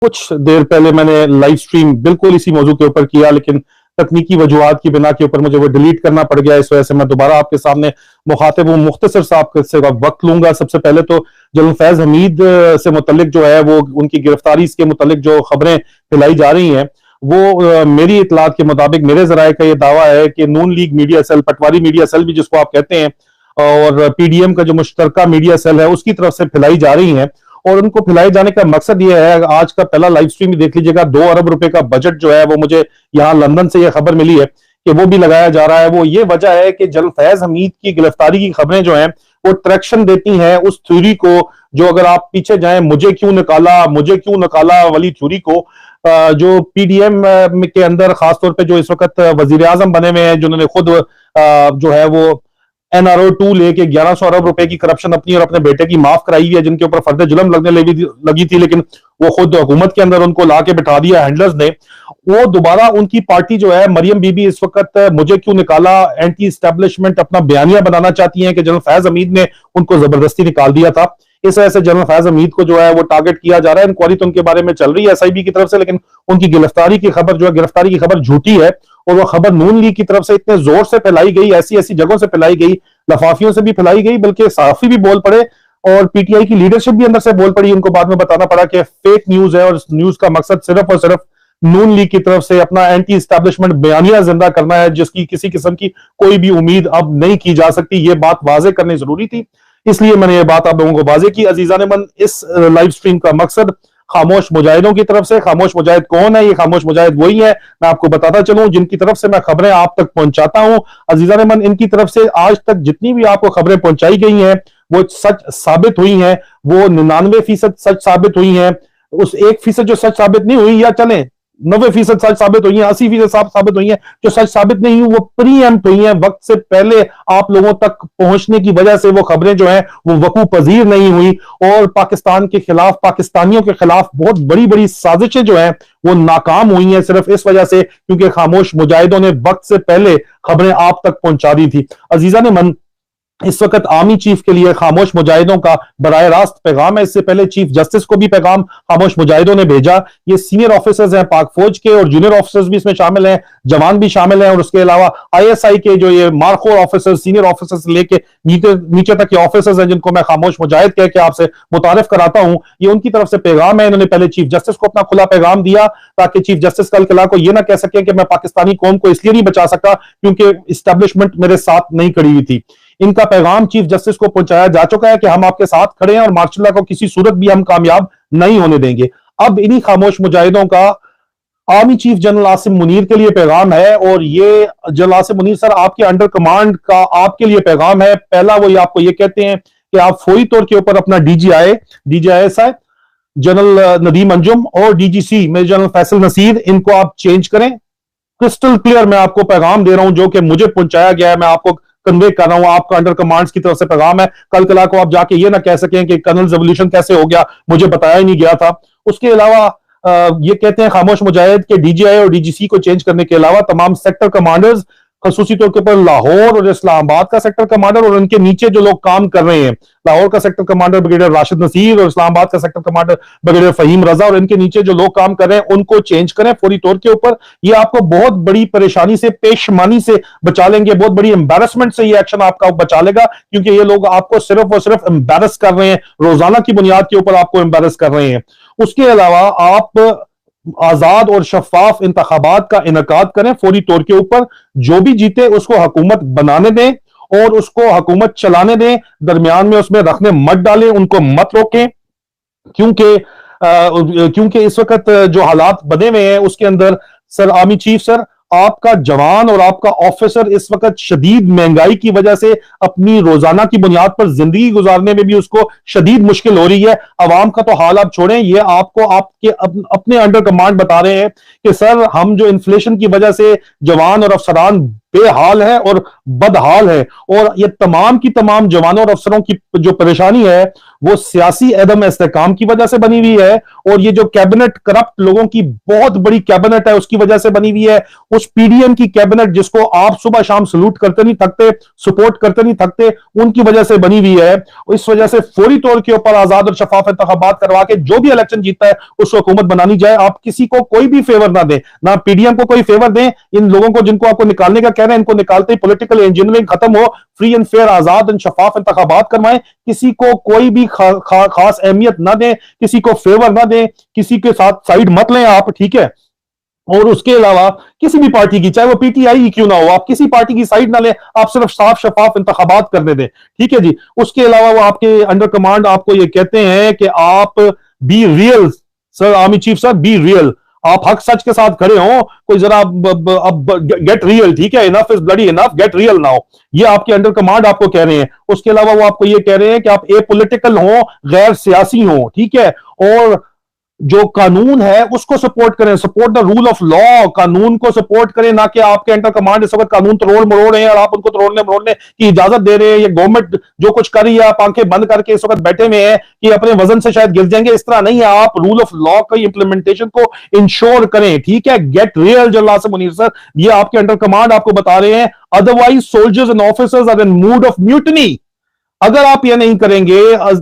कुछ देर पहले मैंने लाइव स्ट्रीम बिल्कुल इसी मौजू के ऊपर किया, लेकिन तकनीकी वजूहात की बिना के ऊपर मुझे वो डिलीट करना पड़ गया। इस वजह से मैं दोबारा आपके सामने मुखातिब हूँ। मुख्तसर साहब से वक्त लूंगा। सबसे पहले तो जनरल फैज हमीद से मुतल्लिक जो है वो उनकी गिरफ्तारी के मुतल्लिक जो खबरें फैलाई जा रही हैं, वो मेरी इतलात के मुताबिक मेरे जराये का ये दावा है कि नून लीग मीडिया सेल, पटवारी मीडिया सेल भी जिसको आप कहते हैं, और पीडीएम का जो मुश्तरका मीडिया सेल है उसकी तरफ से फैलाई जा रही हैं। और उनको फैलाए जाने का मकसद ये है, आज का पहला लाइव स्ट्रीम देख लीजिएगा, 2 अरब रुपए का बजट जो है वो मुझे यहाँ लंदन से ये खबर मिली है कि वो भी लगाया जा रहा है। वो ये वजह है कि जनरल फैज हमीद की गिरफ्तारी की खबरें जो हैं वो ट्रैक्शन देती हैं उस थ्योरी को, जो अगर आप पीछे जाएं, मुझे क्यों निकाला वाली थ्योरी को, जो पीडीएम के अंदर खासतौर पे जो इस वक्त वजीर आजम बने हुए हैं, जिन्होंने खुद जो है वो NRO 2 लेके 1100 अरब रुपए की करप्शन अपनी और अपने बेटे की माफ कराई हुई है, जिनके ऊपर फर्द जुल्म लगने लगी थी, लेकिन वो खुद हुकूमत के अंदर उनको लाके बिठा दिया हैंडलर्स ने। वो दोबारा उनकी पार्टी जो है मरियम बीबी इस वक्त मुझे क्यों निकाला एंटी एस्टेब्लिशमेंट अपना बयानिया बनाना चाहती हैं कि जनरल फैज हमीद ने उनको जबरदस्ती निकाल दिया था। इस वजह से जनरल फैज हमीद को जो है वो टारगेट किया जा रहा है। इंक्वायरी तो उनके बारे में चल रही है SIB की तरफ से, लेकिन उनकी गिरफ्तारी की खबर जो है, गिरफ्तारी की खबर झूठी है। और वो खबर नून लीग की तरफ से इतने जोर से फैलाई गई, ऐसी ऐसी जगहों से फैलाई गई, लफाफियों से भी फैलाई गई, बल्कि सहाफी भी बोल पड़े और पीटीआई की लीडरशिप भी अंदर से बोल पड़ी। उनको बाद में बताना पड़ा कि फेक न्यूज है और इस न्यूज का मकसद सिर्फ और सिर्फ नून लीग की तरफ से अपना एंटी एस्टैब्लिशमेंट बयानिया जिंदा करना है, जिसकी किसी किस्म की कोई भी उम्मीद अब नहीं की जा सकती। ये बात वाजे करनी जरूरी थी, इसलिए मैंने ये बात आप लोगों को वाजे की। अजीजान मन, इस लाइव स्ट्रीम का मकसद खामोश मुजाहिदों की तरफ से, खामोश मुजाहिद कौन है? ये खामोश मुजाहिद वही है, मैं आपको बताता चलूं, जिनकी तरफ से मैं खबरें आप तक पहुंचाता हूं। अजीजान मन, इनकी तरफ से आज तक जितनी भी आपको खबरें पहुंचाई गई हैं वो सच साबित हुई हैं। वो 99% सच साबित हुई हैं। उस 1% जो सच साबित नहीं हुई, या चले 90% सच साबित हुई है, 80% साबित हुई है, जो सच साबित नहीं हुई वो प्रीएम्प्ट हुई है, वक्त से पहले आप लोगों तक पहुंचने की वजह से वो खबरें जो है वो वकू पजीर नहीं हुई। और पाकिस्तान के खिलाफ, पाकिस्तानियों के खिलाफ बहुत बड़ी बड़ी साजिशें जो है वो नाकाम हुई हैं, सिर्फ इस वजह से क्योंकि खामोश मुजाहिदों ने वक्त से पहले खबरें आप तक पहुंचा दी थी। अजीजा ने मन, इस वक्त आर्मी चीफ के लिए खामोश मुजाहिदों का बराह रास्त पैगाम है। इससे पहले चीफ जस्टिस को भी पैगाम खामोश मुजाहिदों ने भेजा। ये सीनियर ऑफिसर्स हैं पाक फौज के, और जूनियर ऑफिसर्स भी इसमें शामिल हैं, जवान भी शामिल हैं, और उसके अलावा ISI के जो ये मारखोर ऑफिसर्स, सीनियर ऑफिसर्स लेके नीचे तक के ऑफिसर्स हैं, जिनको मैं खामोश मुजाहिद कह के आपसे मुतारिफ कराता हूं, ये उनकी तरफ से पैगाम है। इन्होंने पहले चीफ जस्टिस को अपना खुला पैगाम दिया, ताकि चीफ जस्टिस कल कला को यह ना कह सके कि मैं पाकिस्तानी कौम को इसलिए नहीं बचा सका क्योंकि इस्टेब्लिशमेंट मेरे साथ नहीं खड़ी हुई थी। इनका पैगाम चीफ जस्टिस को पहुंचाया जा चुका है कि हम आपके साथ खड़े हैं और मार्शल को किसी सूरत भी हम कामयाब नहीं होने देंगे। अब इन्हीं खामोश मुजाहिदों का army chief general Asim Munir के लिए पैगाम है, और ये जनरल आसिम मुनीर सर आपके अंडर कमांड का आपके लिए पैगाम है। पहला वो आपको ये कहते हैं कि आप फौरी तौर के ऊपर अपना DGISI जनरल नदीम अंजुम और DGC major general Faisal Naseer, इनको आप चेंज करें। क्रिस्टल क्लियर मैं आपको पैगाम दे रहा हूं, जो कि मुझे पहुंचाया गया है, मैं आपको कन्वे कर रहा हूं, आपका अंडर कमांड्स की तरफ से पैगाम है। कल कला को आप जाके ये ना कह सकें कि कर्नल रेवोल्यूशन कैसे हो गया, मुझे बताया ही नहीं गया था। उसके अलावा ये कहते हैं खामोश मुजाहिद के DGI और DGC को चेंज करने के अलावा तमाम सेक्टर कमांडर्स, खसूसी तौर के ऊपर लाहौर और इस्लामाबाद का सेक्टर कमांडर और उनके नीचे जो लोग काम कर रहे हैं, लाहौर का sector commander brigadier Rashid Naseer और इस्लामाबाद का sector commander brigadier Faheem Raza, और इनके नीचे जो लोग काम कर रहे हैं उनको चेंज करें फौरी तौर के ऊपर। ये आपको बहुत बड़ी परेशानी से, पेशमानी से बचा लेंगे, बहुत बड़ी एम्बेरसमेंट से ये एक्शन आपका बचा लेगा, क्योंकि ये लोग आपको सिर्फ और सिर्फ एम्बेरस कर रहे हैं, रोजाना की बुनियाद के ऊपर आपको एम्बेरस कर रहे हैं। उसके अलावा आप आजाद और शफाफ इंतखाबात का इनकाद करें फौरी तौर के ऊपर। जो भी जीते उसको हुकूमत बनाने दें और उसको हुकूमत चलाने दें, दरमियान में उसमें रखने मत डालें, उनको मत रोकें, क्योंकि इस वक्त जो हालात बने हुए हैं उसके अंदर सर, आर्मी चीफ सर, आपका जवान और आपका ऑफिसर इस वक्त शदीद महंगाई की वजह से अपनी रोजाना की बुनियाद पर जिंदगी गुजारने में भी उसको शदीद मुश्किल हो रही है। अवाम का तो हाल आप छोड़ें, ये आपको आपके अपने अंडर कमांड बता रहे हैं कि सर, हम जो इन्फ्लेशन की वजह से जवान और अफसरान बेहाल है और बदहाल है, और ये तमाम की तमाम जवानों और अफसरों की जो परेशानी है वो सियासी अदम इस्तेकाम की वजह से बनी हुई है, और ये जो कैबिनेट करप्ट लोगों की बहुत बड़ी कैबिनेट है उसकी वजह से बनी हुई है। उस पीडीएम की कैबिनेट जिसको आप सुबह शाम सलूट करते नहीं थकते, सपोर्ट करते नहीं थकते, उनकी वजह से बनी हुई है। इस वजह से फौरी तौर के ऊपर आजाद और शफाफ इंतखाबात करवा के जो भी इलेक्शन जीतता है उसको हुकूमत बनानी जाए। आप किसी को कोई भी फेवर ना दें, ना पीडीएम को कोई फेवर दें। इन लोगों को जिनको आपको निकालने का कह रहे हैं, इनको निकालते ही पॉलिटिकल इंजीनियरिंग खत्म हो, फ्री एंड फेयर आजाद एंड शफाफ इंतखाबात करवाएं। किसी को कोई भी खास अहमियत ना दें, किसी को फेवर ना दें, किसी के साथ साइड मत लें आप, ठीक है। और उसके अलावा किसी भी पार्टी की, चाहे वो पीटीआई ही क्यों ना हो, आप किसी पार्टी की साइड ना लें, आप सिर्फ साफ शफाफ इंतखाबात करने दें, ठीक है जी। उसके अलावा वो आपके अंडर कमांड आपको ये कहते हैं कि आप be real sir, army chief sir, be real, आप हक सच के साथ खड़े हो, कोई जरा अब गेट रियल, ठीक है, enough is bloody enough, get real now, ये आपके अंडर कमांड आपको कह रहे हैं। उसके अलावा वो आपको ये कह रहे हैं कि आप ए पॉलिटिकल हो, गैर सियासी हो, ठीक है, और जो कानून है उसको सपोर्ट करें, support the rule of law, कानून को सपोर्ट करें, ना कि आपके अंडर कमांड इस वक्त कानून तोड़ मरोड़ रहे हैं और आप उनको तोड़ने मरोड़ने की इजाजत दे रहे हैं। ये गवर्नमेंट जो कुछ कर रही है, आप आंखें बंद करके इस वक्त बैठे हुए हैं कि अपने वजन से शायद गिर जाएंगे, इस तरह नहीं है। आप रूल ऑफ लॉ की इंप्लीमेंटेशन को इंश्योर करें, ठीक है। Get real general Asim Munir sir, ये आपके अंडर कमांड आपको बता रहे हैं। Otherwise soldiers and officers are in mood of mutiny. अगर आप ये नहीं करेंगे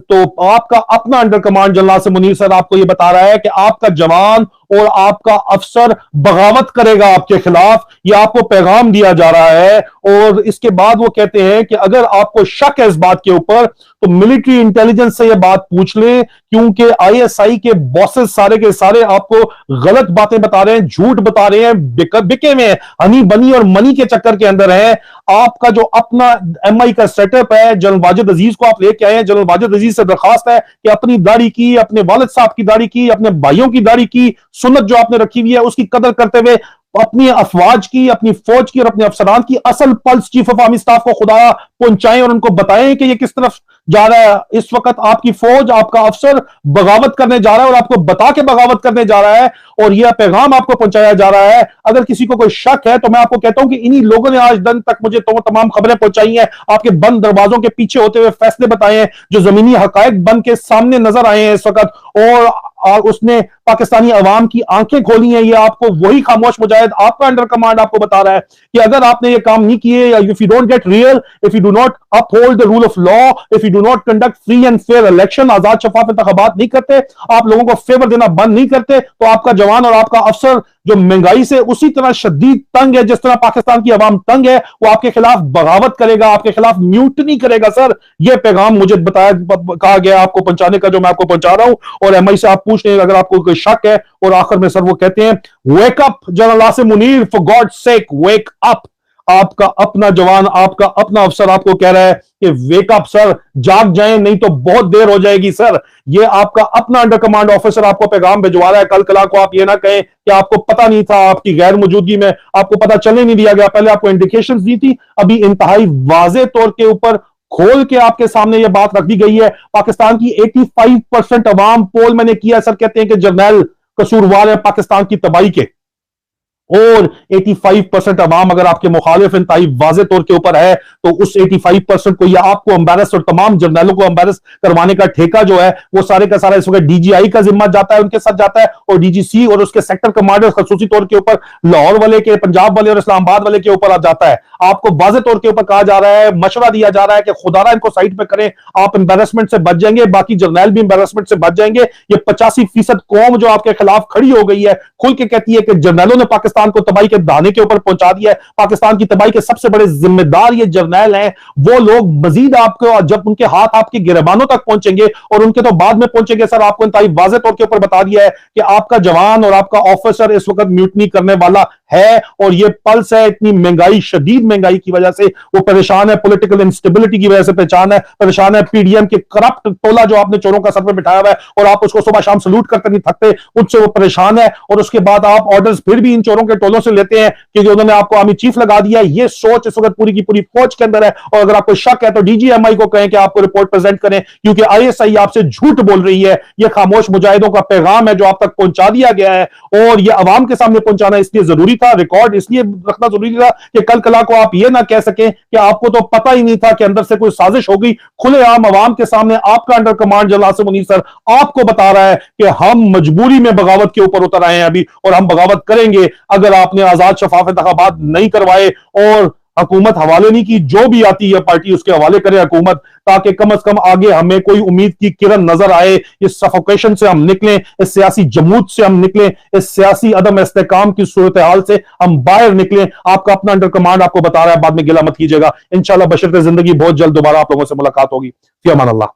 तो आपका अपना under command general Asim Munir sir आपको ये बता रहा है कि आपका जवान और आपका अफसर बगावत करेगा आपके खिलाफ, ये आपको पैगाम दिया जा रहा है। और इसके बाद वो कहते हैं कि अगर आपको शक है इस बात के ऊपर तो मिलिट्री इंटेलिजेंस से ये बात पूछ ले, क्योंकि आईएसआई के बॉसेस सारे के सारे आपको गलत बातें बता रहे हैं, झूठ बता रहे हैं, बिके में हनी बनी और मनी के चक्कर के अंदर है। आपका जो अपना एमआई का सेटअप है, जनरल वाजिद अजीज को आप लेके आए हैं, जनरल वाजिद अजीज से दरखास्त है कि अपनी दाढ़ी की, अपने वालिद साहब की दाढ़ी की, अपने भाइयों की दाढ़ी की, सुन्नत जो आपने रखी हुई है उसकी कदर करते हुए अपनी अफवाज की, अपनी फौज की और अपने अफसरान की असल pulse chief of army staff को खुदा पहुंचाएं और उनको बताएं कि ये किस तरफ जा रहा है। इस वक्त आपकी फौज, आपका अफसर बगावत करने जा रहा है और आपको बता के बगावत करने जा रहा है, और यह पैगाम आपको पहुंचाया जा रहा है। अगर किसी को कोई शक है तो मैं आपको कहता हूं कि इन्हीं लोगों ने आज दिन तक मुझे तो तमाम खबरें पहुंचाई हैं, आपके बंद दरवाजों के पीछे होते हुए फैसले बताए हैं जो जमीनी हकायक बन के सामने नजर आए हैं इस वक्त, और उसने पाकिस्तानी अवाम की आंखें खोली हैं। ये आपको वही खामोश मुजाहिद, आपका अंडर कमांड आपको बता रहा है कि अगर आपने ये काम नहीं किए, या if you don't get real, if you do not uphold the rule of law, if you do not conduct free and fair election, आजाद शफाफ इंतखाबात नहीं करते, आप लोगों को फेवर देना बंद नहीं करते, तो आपका जवान और आपका अफसर जो महंगाई से उसी तरह शदीद तंग है जिस तरह पाकिस्तान की अवाम तंग है, वो आपके खिलाफ बगावत करेगा, आपके खिलाफ म्यूटनी करेगा। सर, यह पैगाम मुझे बताया कहा गया आपको पहुंचाने का, जो मैं आपको पहुंचा रहा हूं। और एमआई से आप पूछ रहे हैं अगर आपको कोई शक है। और आखिर में सर वो कहते हैं, wake up general Asim Munir, for God sake wake up. आपका अपना जवान, आपका अपना अफसर आपको कह रहा है कि वेक अप सर, जाग जाएं, नहीं तो बहुत देर हो जाएगी। सर, ये आपका अपना अंडर कमांड ऑफिसर आपको पैगाम भिजवा रहा है। कल कला को आप ये ना कहें कि आपको पता नहीं था, आपकी गैर मौजूददगी में आपको पता चलने नहीं दिया गया, पहले आपको इंडिकेशंस दी थी, अभी इंतहाई वाज़े तौर के ऊपर खोल के आपके सामने यह बात रख दी गई है। पाकिस्तान की 85% अवाम पोल मैंने किया, सर कहते हैं कि जर्नैल कसूरवार है पाकिस्तान की तबाही के, और 85% अवाम अगर आपके मुखालिफ इंतहाई वाज़े तौर के ऊपर है तो उस 85% को या आपको एम्बेरस और तमाम जर्नैलों को एम्बेरस करवाने का ठेका जो है वो सारे का सारा इस वक्त डीजीआई का जिम्मा जाता है, उनके साथ जाता है, और डीजीसी और उसके सेक्टर कमांडर खसूसी तौर के ऊपर लाहौर वाले के, पंजाब वाले और इस्लामाबाद वाले के ऊपर जाता है। आपको वाज़े तौर के ऊपर कहा जा रहा है, मशवरा दिया जा रहा है कि खुदारा इनको साइड पे करें, आप एम्बेरसमेंट से बच जाएंगे, बाकी जर्नैल भी एम्बेरसमेंट से बच जाएंगे। ये 85% कौम जो आपके खिलाफ खड़ी हो गई है, खुल के कहती है कि जर्नैलों ने पाकिस्तान को तबाही के दाने के ऊपर पहुंचा दिया है, पाकिस्तान की तबाही के सबसे बड़े जिम्मेदार ये जर्नैल हैं। वो लोग मजीद आपको, जब उनके हाथ आपकी गिरबानों तक पहुंचेंगे, और उनके तो बाद में पहुंचेंगे, सर आपको इंतहाई वाज़े तौर के ऊपर बता दिया है कि आपका जवान और आपका ऑफिसर इस वक्त म्यूटनी करने वाला है। और ये पल्स है, इतनी महंगाई, शदीद महंगाई की वजह से वो परेशान है, पॉलिटिकल इंस्टेबिलिटी की वजह से परेशान है, पीडीएम के करप्ट टोला जो आपने चोरों का सर पे बिठाया हुआ है और आप उसको सुबह शाम सलूट करते नहीं थकते, उनसे वो परेशान है। और उसके बाद आप ऑर्डर्स फिर भी इन चोरों के टोलों से लेते हैं कि उन्होंने आपको आर्मी चीफ लगा दिया। ये सोच इस वक्त पूरी की पूरी फौज के अंदर है। और अगर आपको शक है तो डीजीएमआई को कहें कि आपको रिपोर्ट प्रेजेंट करें, क्योंकि आईएसआई आपसे झूठ बोल रही है। यह खामोश मुजाहिदों का पैगाम है जो आप तक पहुंचा दिया गया है, और यह अवाम के सामने पहुंचाना इसलिए जरूरी था, रिकॉर्ड इसलिए रखना जरूरी था कि कल कला को आप ये ना कह सकें कि आपको तो पता ही नहीं था कि अंदर से कोई साजिश होगी। खुलेआम आवाम के सामने आपका under command general Asim Munir sir आपको बता रहा है कि हम मजबूरी में बगावत के ऊपर उतर आए हैं अभी, और हम बगावत करेंगे अगर आपने आजाद शफाफ इंतखाबात नहीं करवाए और हुकूमत हवाले नहीं की। जो भी आती है पार्टी उसके हवाले करे हुकूमत, ताकि कम अज कम आगे हमें कोई उम्मीद की किरण नजर आए। इस सफोकेशन से हम निकलें, इस सियासी जमूत से हम निकलें, इस सियासी अदम इस्तेकाम की सूरत हाल से हम बाहर निकलें। आपका अपना अंडर कमांड आपको बता रहा है, बाद में गिला मत कीजिएगा। इंशाल्लाह बशर्ते जिंदगी बहुत जल्द दोबारा आप लोगों से मुलाकात होगी। फी अमान अल्लाह।